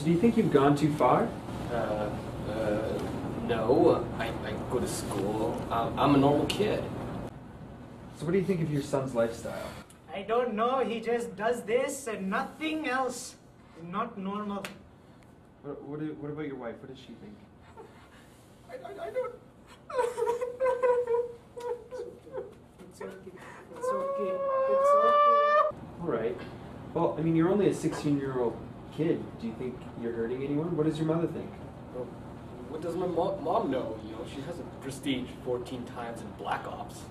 So do you think you've gone too far? No. I go to school. I'm a normal kid. So what do you think of your son's lifestyle? I don't know, he just does this and nothing else. Not normal. What about your wife? What does she think? I don't... It's okay. It's okay. It's okay. Alright. Well, I mean, you're only a 16-year-old kid. Do you think you're hurting anyone? What does your mother think? Well, what does my mom know? You know, she has a prestige 14 times in Black Ops.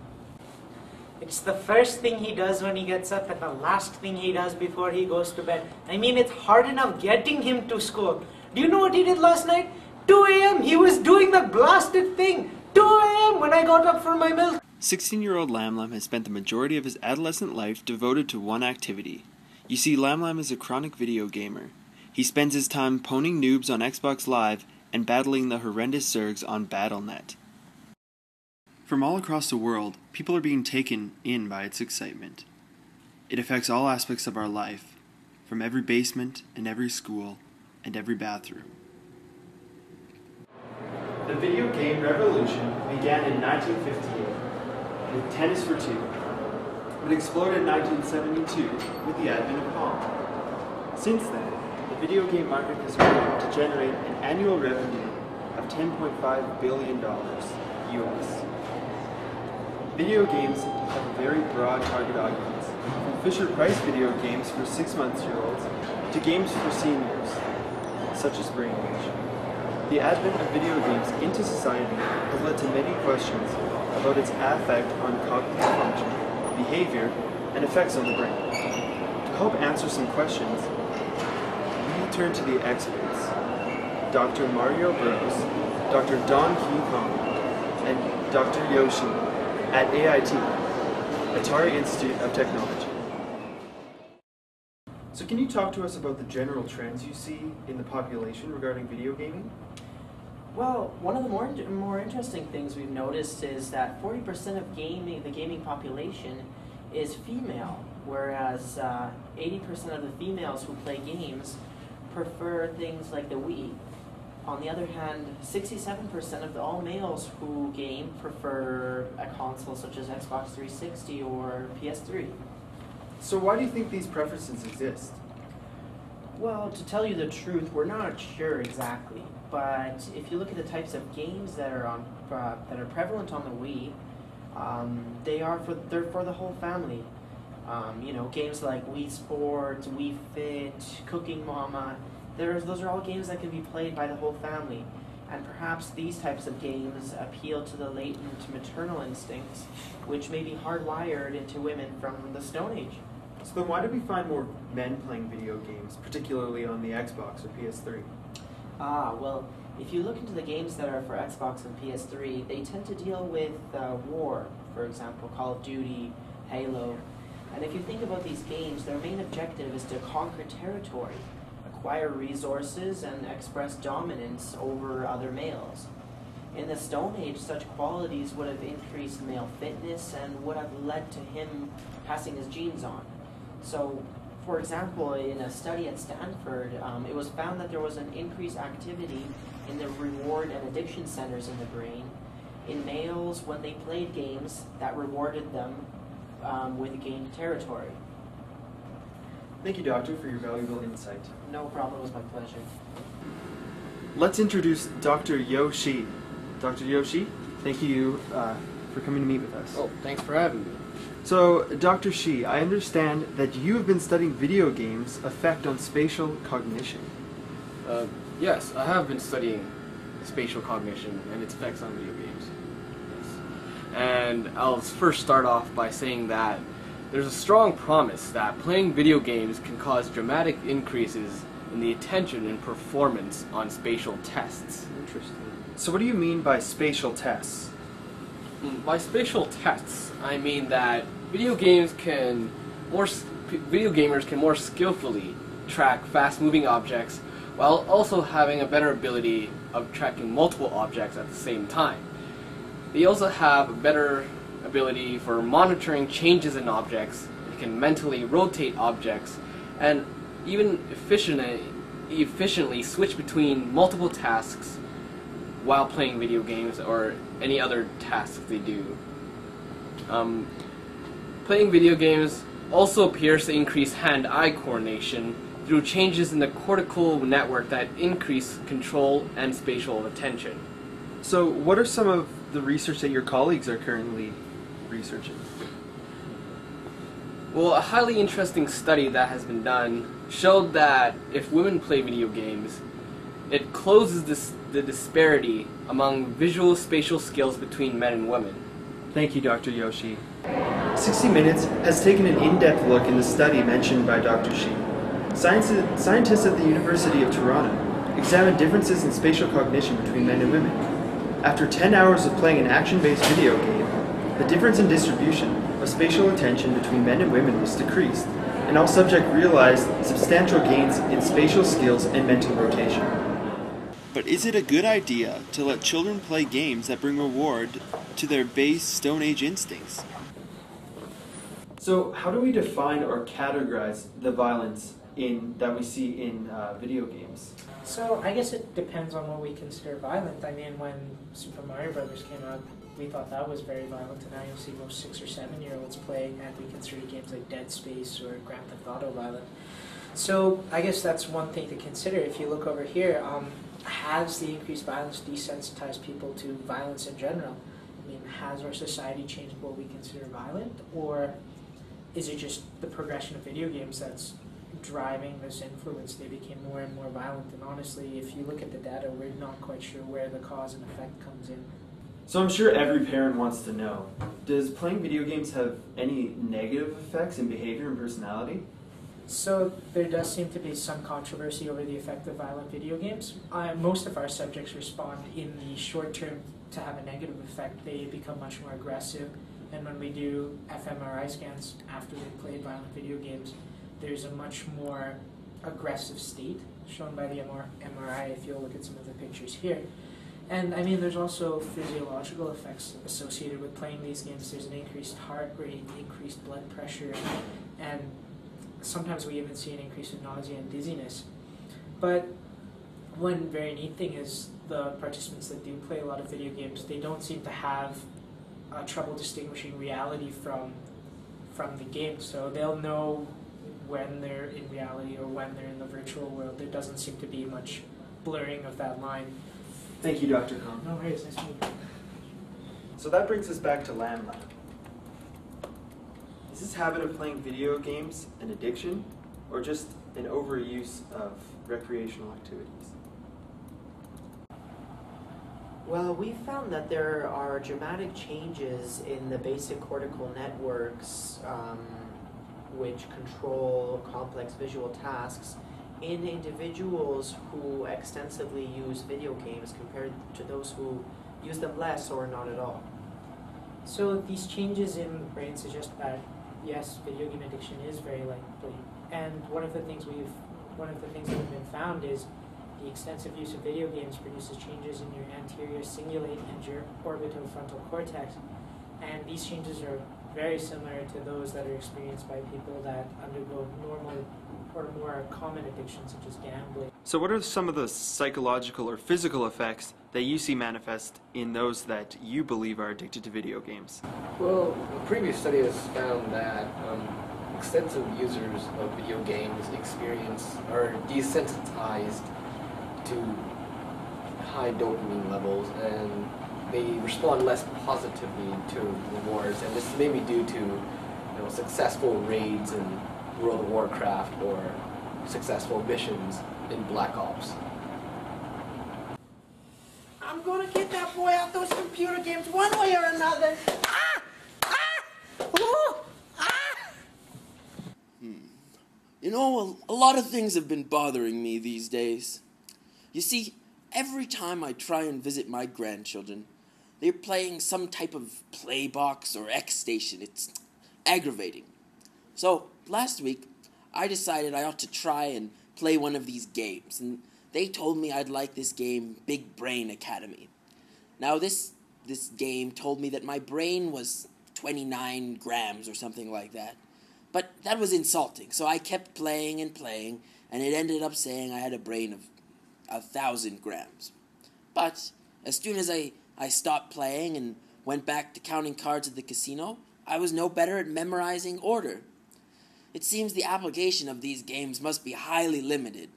It's the first thing he does when he gets up and the last thing he does before he goes to bed. I mean, it's hard enough getting him to school. Do you know what he did last night? 2 a.m. He was doing the blasted thing. 2 a.m. when I got up for my milk. 16-year-old Lam Lam has spent the majority of his adolescent life devoted to one activity. You see, Lam Lam is a chronic video gamer. He spends his time poning noobs on Xbox Live and battling the horrendous Zergs on Battle.net. From all across the world, people are being taken in by its excitement. It affects all aspects of our life, from every basement and every school and every bathroom. The video game revolution began in 1958 with Tennis for Two. It exploded in 1972 with the advent of Pong. Since then, the video game market has grown to generate an annual revenue of $10.5 billion US. Video games have a very broad target audience, from Fisher-Price video games for 6-month-olds to games for seniors, such as Brainwave. The advent of video games into society has led to many questions about its effect on cognitive function, behavior, and effects on the brain. To help answer some questions, we turn to the experts, Dr. Mario Bros, Dr. Don King Kong, and Dr. Yoshi at AIT, Atari Institute of Technology. So can you talk to us about the general trends you see in the population regarding video gaming? Well, one of the more interesting things we've noticed is that 40% of the gaming population is female, whereas 80% of the females who play games prefer things like the Wii. On the other hand, 67% of all males who game prefer a console such as Xbox 360 or PS3. So why do you think these preferences exist? Well, to tell you the truth, we're not sure exactly. But if you look at the types of games that are prevalent on the Wii, they're for the whole family. You know, games like Wii Sports, Wii Fit, Cooking Mama. Those are all games that can be played by the whole family. And perhaps these types of games appeal to the latent maternal instincts, which may be hardwired into women from the Stone Age. So then why do we find more men playing video games, particularly on the Xbox or PS3? Well, if you look into the games that are for Xbox and PS3, they tend to deal with war, for example, Call of Duty, Halo. And if you think about these games, their main objective is to conquer territory, acquire resources, and express dominance over other males. In the Stone Age, such qualities would have increased male fitness and would have led to him passing his genes on. So, for example, in a study at Stanford, it was found that there was an increased activity in the reward and addiction centers in the brain in males when they played games that rewarded them with gained territory. Thank you, Doctor, for your valuable insight. No problem, it was my pleasure. Let's introduce Dr. Yoshi. Dr. Yoshi, thank you for coming to meet with us. Oh, thanks for having me. So, Dr. Shi, I understand that you have been studying video games' effect on spatial cognition. Yes, I have been studying spatial cognition and its effects on video games. Yes. And I'll first start off by saying that there's a strong promise that playing video games can cause dramatic increases in the attention and performance on spatial tests. Interesting. So what do you mean by spatial tests? By spatial tests, I mean that video gamers can more skillfully track fast-moving objects while also having a better ability of tracking multiple objects at the same time. They also have a better ability for monitoring changes in objects. They can mentally rotate objects and even efficiently switch between multiple tasks while playing video games or any other tasks they do. Playing video games also appears to increase hand-eye coordination through changes in the cortical network that increase control and spatial attention. So, what are some of the research that your colleagues are currently researching? Well, a highly interesting study that has been done showed that if women play video games, it closes the disparity among visual spatial skills between men and women. Thank you, Dr. Yoshi. 60 Minutes has taken an in-depth look in the study mentioned by Dr. Shi. Scientists at the University of Toronto examined differences in spatial cognition between men and women. After 10 hours of playing an action-based video game, the difference in distribution of spatial attention between men and women was decreased, and all subjects realized substantial gains in spatial skills and mental rotation. But is it a good idea to let children play games that bring reward to their base Stone Age instincts? So, how do we define or categorize the violence that we see in video games? So I guess it depends on what we consider violent. I mean, when Super Mario Brothers came out, we thought that was very violent, and now you'll see most 6 or 7-year-olds playing, and we consider games like Dead Space or Grand Theft Auto violent. So I guess that's one thing to consider. If you look over here, has the increased violence desensitized people to violence in general? I mean, has our society changed what we consider violent, or is it just the progression of video games that's driving this influence? They became more and more violent, and honestly, if you look at the data, we're not quite sure where the cause and effect comes in. So I'm sure every parent wants to know, does playing video games have any negative effects in behavior and personality? So there does seem to be some controversy over the effect of violent video games. Most of our subjects respond in the short term to have a negative effect. They become much more aggressive, and when we do fMRI scans after they've played violent video games, there's a much more aggressive state shown by the MRI if you'll look at some of the pictures here. And I mean, there's also physiological effects associated with playing these games. There's an increased heart rate, increased blood pressure, and sometimes we even see an increase in nausea and dizziness. But one very neat thing is the participants that do play a lot of video games, they don't seem to have trouble distinguishing reality from the game. So they'll know when they're in reality or when they're in the virtual world. There doesn't seem to be much blurring of that line. Thank you, Dr. Khan. No worries, nice to meet you. So that brings us back to Lamb Lab. Is this habit of playing video games an addiction, or just an overuse of recreational activities? Well, we found that there are dramatic changes in the basic cortical networks which control complex visual tasks in individuals who extensively use video games compared to those who use them less or not at all. So these changes in the brain suggest that yes, video game addiction is very likely. And one of the things that have been found is the extensive use of video games produces changes in your anterior cingulate and your orbitofrontal cortex. And these changes are very similar to those that are experienced by people that undergo normal or more common addictions such as gambling. So what are some of the psychological or physical effects that you see manifest in those that you believe are addicted to video games? Well, a previous study has found that extensive users of video games are desensitized to high dopamine levels, and they respond less positively to rewards, and this may be due to successful raids in World of Warcraft or successful missions in Black Ops. I'm gonna get that boy off those computer games one way or another. Ah! Ah! Ooh! Ah! You know, a lot of things have been bothering me these days. You see, every time I try and visit my grandchildren, they're playing some type of Playbox or X Station. It's aggravating. So, last week, I decided I ought to try and play one of these games, and they told me I'd like this game, Big Brain Academy. Now, this game told me that my brain was 29 grams or something like that. But that was insulting, so I kept playing and playing, and it ended up saying I had a brain of 1,000 grams. But as soon as I stopped playing and went back to counting cards at the casino, I was no better at memorizing order. It seems the application of these games must be highly limited,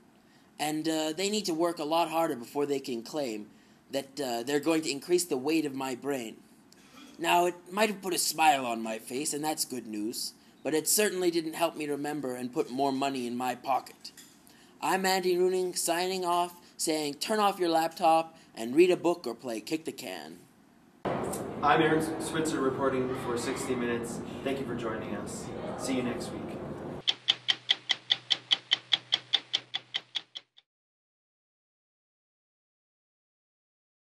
and they need to work a lot harder before they can claim that they're going to increase the weight of my brain. Now, it might have put a smile on my face, and that's good news, but it certainly didn't help me remember and put more money in my pocket. I'm Andy Rooning, signing off, saying turn off your laptop and read a book or play Kick the Can. I'm Aaron Switzer reporting for 60 Minutes. Thank you for joining us. See you next week.